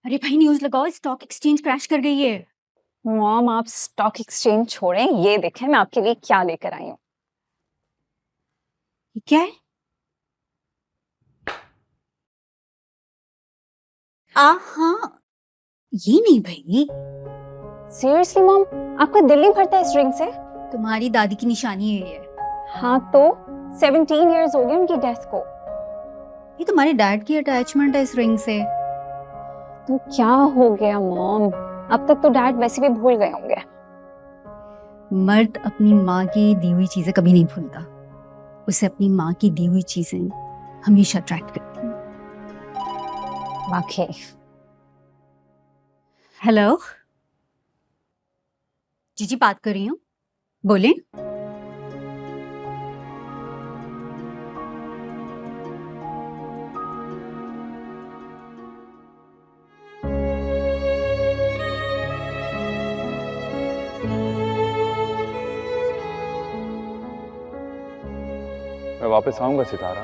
अरे भाई न्यूज़ लगाओ, स्टॉक एक्सचेंज क्रैश कर गई है। मॉम आप स्टॉक एक्सचेंज छोड़ें, ये देखें मैं आपके लिए क्या लेकर आई हूँ। ये क्या है? हाँ, ये नहीं भाई, सीरियसली मॉम, आपका दिल नहीं भरता इस रिंग से? तुम्हारी दादी की निशानी है ये। हाँ तो 17 इयर्स हो गए उनकी डेथ को। ये तुम्हारे डैड की अटैचमेंट है इस रिंग से। तो क्या हो गया मॉम? अब तक तो डैड वैसे भी भूल गए होंगे। मर्द अपनी माँ की दी हुई चीजें कभी नहीं भूलता, उसे अपनी माँ की दी हुई चीजें हमेशा अट्रैक्ट करती हैं। बाकी हेलो जीजी, बात कर रही हूँ, बोले। मैं वापस आऊंगा सितारा,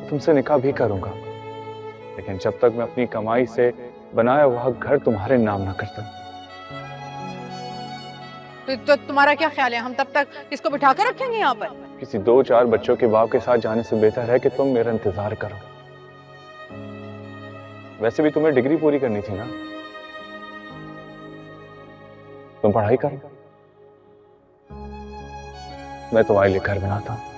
तुमसे निकाह भी करूंगा, लेकिन जब तक मैं अपनी कमाई से बनाया हुआ घर तुम्हारे नाम ना करता। तो तुम्हारा क्या ख्याल है, हम तब तक इसको बिठा कर रखेंगे यहाँ पर? किसी 2-4 बच्चों के बाप के साथ जाने से बेहतर है कि तुम मेरा इंतजार करो। वैसे भी तुम्हें डिग्री पूरी करनी थी ना, तुम पढ़ाई करो, मैं तुम्हारे लिए घर बनाता हूं।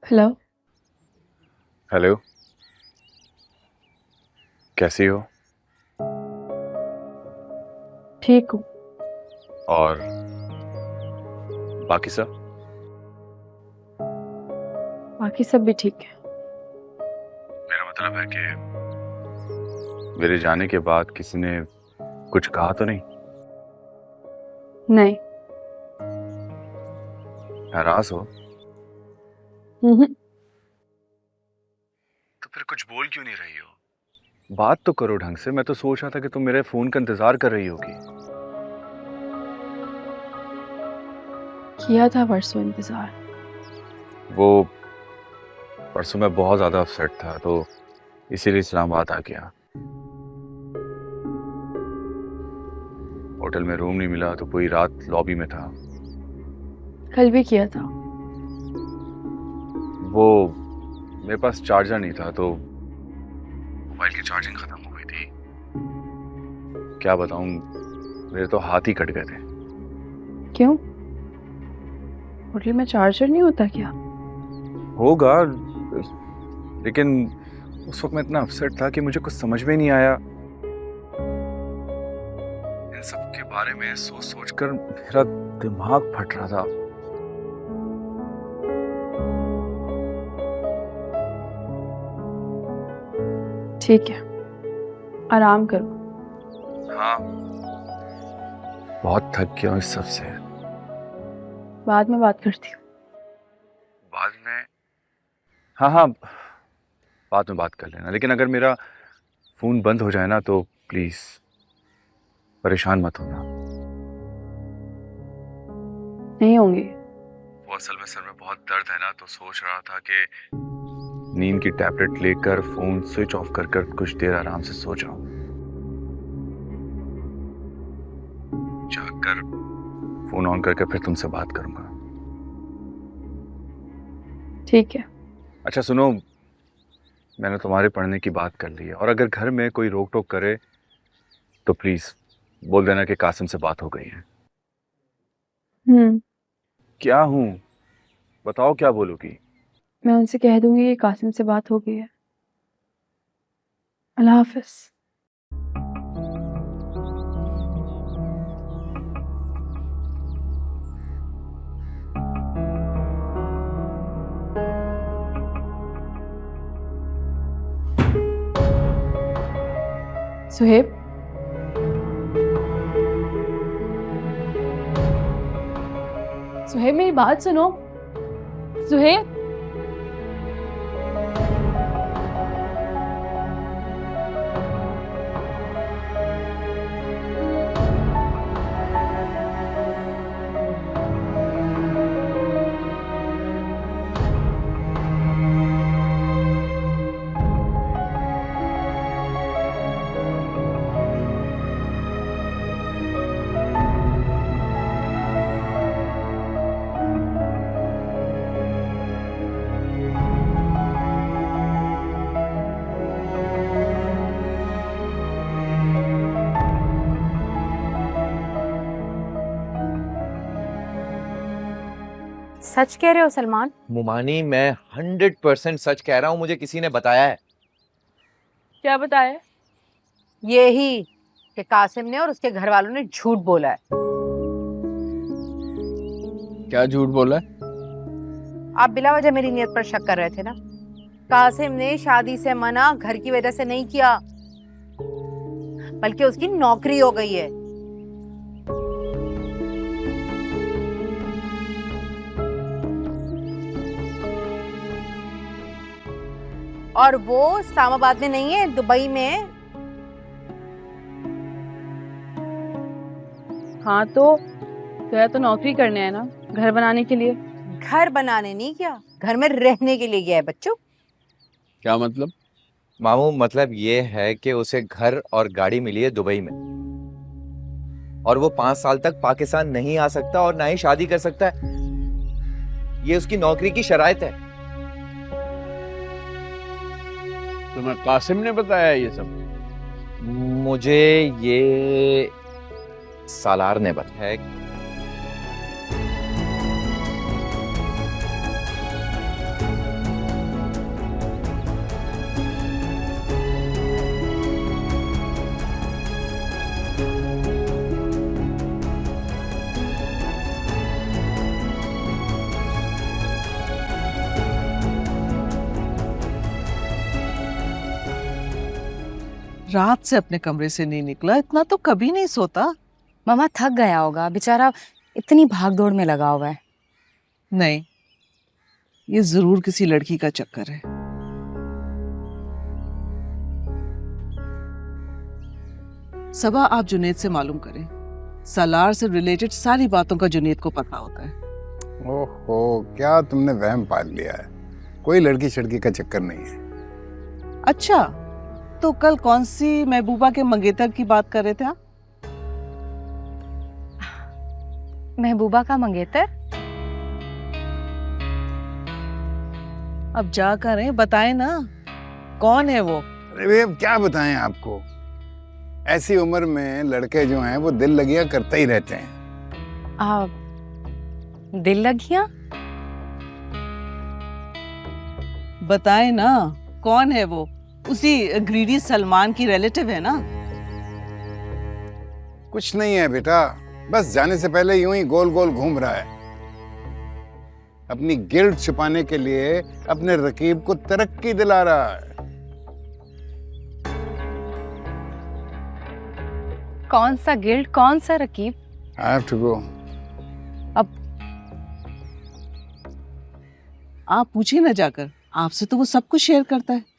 हेलो। हेलो, कैसी हो? ठीक हूँ। और बाकी सब? बाकी सब भी ठीक है। मेरा मतलब है कि मेरे जाने के बाद किसी ने कुछ कहा तो नहीं? नहीं। नाराज हो? हम्म। तो फिर कुछ बोल क्यों नहीं रही हो? बात तो करो ढंग से। मैं तो सोच रहा था कि तुम मेरे फोन का इंतजार कर रही होगी। किया था परसों इंतजार। वो परसों मैं बहुत ज्यादा अपसेट था, तो इसीलिए इस्लामाबाद आ गया। होटल में रूम नहीं मिला तो पूरी रात लॉबी में था। कल भी किया था। वो मेरे पास चार्जर नहीं था, तो मोबाइल की चार्जिंग खत्म हो गई थी। क्या बताऊं, मेरे तो हाथ ही कट गए थे। क्यों? होटल में चार्जर नहीं होता क्या? होगा, लेकिन उस वक्त मैं इतना अपसेट था कि मुझे कुछ समझ में नहीं आया। इन सब के बारे में सोच सोच कर मेरा दिमाग फट रहा था। ठीक है, आराम करो। हाँ, बहुत थक गया हूँ इस सब से। बाद में बात करती हूँ। बाद में? हाँ हाँ, बाद में बात कर लेना, लेकिन अगर मेरा फोन बंद हो जाए ना तो प्लीज परेशान मत होना। नहीं होंगी। वो असल में सर में बहुत दर्द है ना, तो सोच रहा था कि नींद की टैबलेट लेकर फोन स्विच ऑफ कर कर कुछ देर आराम से सो जाऊं। जाकर फोन ऑन करके फिर तुमसे बात करूंगा। ठीक है। अच्छा सुनो, मैंने तुम्हारे पढ़ने की बात कर ली है, और अगर घर में कोई रोक टोक करे तो प्लीज बोल देना कि कासिम से बात हो गई है। क्या हूं, बताओ क्या बोलोगी? मैं उनसे कह दूंगी कि कासिम से बात हो गई है। अल्लाह हाफिज। सुहेब, सुहेब मेरी बात सुनो। सुहेब, सच कह रहे हो सलमान? मुमानी, मैं 100% सच कह रहा हूँ, मुझे किसी ने बताया है। क्या बताया? यही कि कासिम ने और उसके घर वालों ने झूठ बोला है। क्या झूठ बोला है? आप बिला वजह मेरी नीयत पर शक कर रहे थे ना। कासिम ने शादी से मना घर की वजह से नहीं किया, बल्कि उसकी नौकरी हो गई है। और वो इस्लामाबाद में नहीं है, दुबई में है। हाँ तो गया तो नौकरी करने है ना, घर बनाने के लिए। घर बनाने नहीं किया, घर में रहने के लिए गया है बच्चों। क्या मतलब? मामू, मतलब ये है कि उसे घर और गाड़ी मिली है दुबई में, और वो 5 साल तक पाकिस्तान नहीं आ सकता और ना ही शादी कर सकता है। ये उसकी नौकरी की शराइत है। तुम्हें कासिम ने बताया ये सब? मुझे ये सालार ने बताया। रात से अपने कमरे से नहीं निकला, इतना तो कभी नहीं सोता। मामा थक गया होगा बेचारा, इतनी भाग दौड़ में लगा हुआ है। नहीं, ये जरूर किसी लड़की का चक्कर है। सबा, आप जुनेद से मालूम करें। सालार से रिलेटेड सारी बातों का जुनेद को पता होता है। ओहो, क्या तुमने वहम पाल लिया है। कोई लड़की शड़की का चक्कर नहीं है। अच्छा, तो कल कौन सी महबूबा के मंगेतर की बात कर रहे थे आप? महबूबा का मंगेतर? अब जा कर बताएं ना, कौन है वो? अरे वे, अब क्या बताएं आपको। ऐसी उम्र में लड़के जो हैं वो दिल लगिया करते ही रहते हैं। दिल लगिया? बताएं ना, कौन है वो? उसी ग्रीडी सलमान की रिलेटिव है ना? कुछ नहीं है बेटा, बस जाने से पहले यूं ही गोल गोल घूम रहा है। अपनी गिल्ट छुपाने के लिए अपने रकीब को तरक्की दिला रहा है। कौन सा गिल्ड, कौन सा Raqib? I have to go. अब आप पूछिए ना जाकर, आपसे तो वो सब कुछ शेयर करता है।